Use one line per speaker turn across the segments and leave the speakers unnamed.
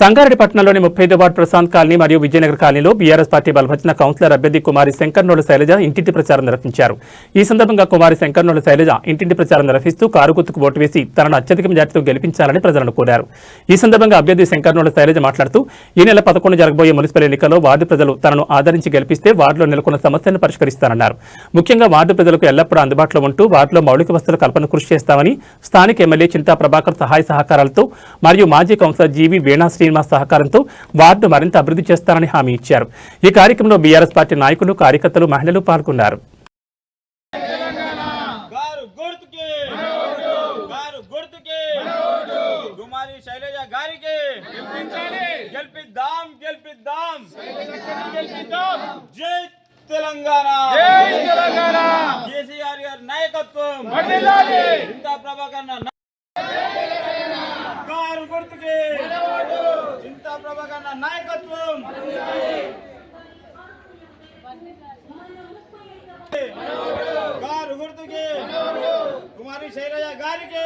సంగారెడ్డి పట్టణంలోని 35వ ward Prashanth colony మరియు విజయనగర్ కాలనీలో బీఆర్ఎస్ పార్టీ బలపరిచిన కౌన్సిలర్ అభ్యర్థి కుమారి శంకర్నోళ్ల శైలజ ఇంటింటి ప్రచారం నిర్వహించారు. ఈ సందర్భంగా కుమారి శంకర్నోళ్ల శైలజ ఇంటింటి ప్రచారం నిర్వహిస్తూ కారు గుర్తుకు ఓటు వేసి తనను అత్యధిక మెజార్టీతో గెలిపించాలని ప్రజలను కోరారు. ఈ సందర్భంగా అభ్యర్థి శంకర్నోళ్ల శైలజ మాట్లాడుతూ ఈ నెల 11 జరగబోయే మున్సిపల్ ఎన్నికల్లో వార్డు ప్రజలు తనను ఆదరించి గెలిపిస్తే వార్డులో నెలకొన్న సమస్యలను పరిష్కరిస్తానన్నారు. ముఖ్యంగా వార్డు ప్రజలకు ఎల్లప్పుడూ అందుబాటులో ఉంటూ వార్డులో మౌలిక వసతుల కల్పన కృషి చేస్తామని స్థానిక ఎమ్మెల్యే చింతా ప్రభాకర్ సహాయ సహకారాలతో మరియు మాజీ కౌన్సిలర్ జీవి వీణా శ్రీనివాస్ సహకారంతో వార్డు మరింత అభివృద్ధి చేస్తారని హామీ ఇచ్చారు. ఈ కార్యక్రమంలో బీఆర్ఎస్ పార్టీ నాయకులు, కార్యకర్తలు, మహిళలు పాల్గొన్నారు.
తెలంగాణ కేసీఆర్ గారి నాయకత్వం చింతా ప్రభాకర్ కారు గుర్తుకి చింతా ప్రభాకర్ నాయకత్వం కారు గుర్తుకి కుమారి శైలజ గారికి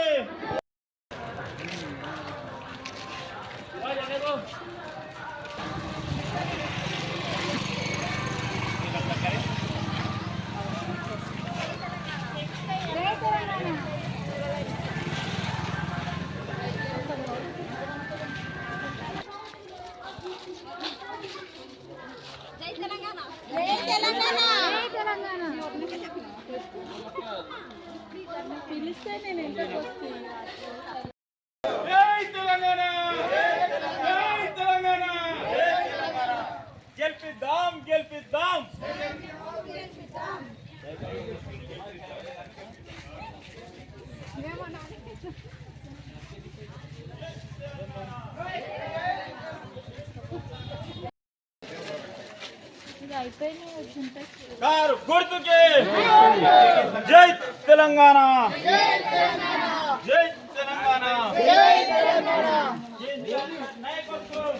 పిలిస్తే నేను ఎంతకు వస్తాను.
గెలిపిద్దాం గెలిపిద్దాం కారు గుర్తుకి జై తెలంగాణ జై తెలంగాణ నాయకత్వం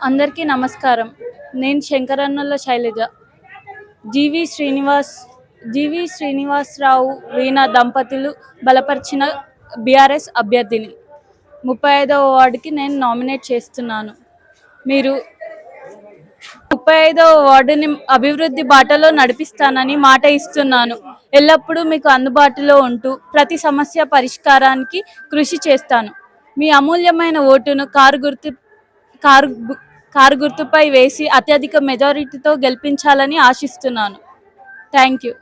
అందరికీ నమస్కారం. నేను శంకరన్నల శైలజ. జీవి శ్రీనివాసరావు వీణా దంపతులు బలపరిచిన బీఆర్ఎస్ అభ్యర్థిని 35వ వార్డుకి నేను నామినేట్ చేస్తున్నాను. మీరు 35వ వార్డుని అభివృద్ధి బాటలో నడిపిస్తానని మాట ఇస్తున్నాను. ఎల్లప్పుడూ మీకు అందుబాటులో ఉంటూ ప్రతి సమస్య పరిష్కారానికి కృషి చేస్తాను. మీ అమూల్యమైన ఓటును కారు గుర్తుపై వేసి అత్యధిక మెజారిటీతో గెలిపించాలని ఆశిస్తున్నాను. Thank you.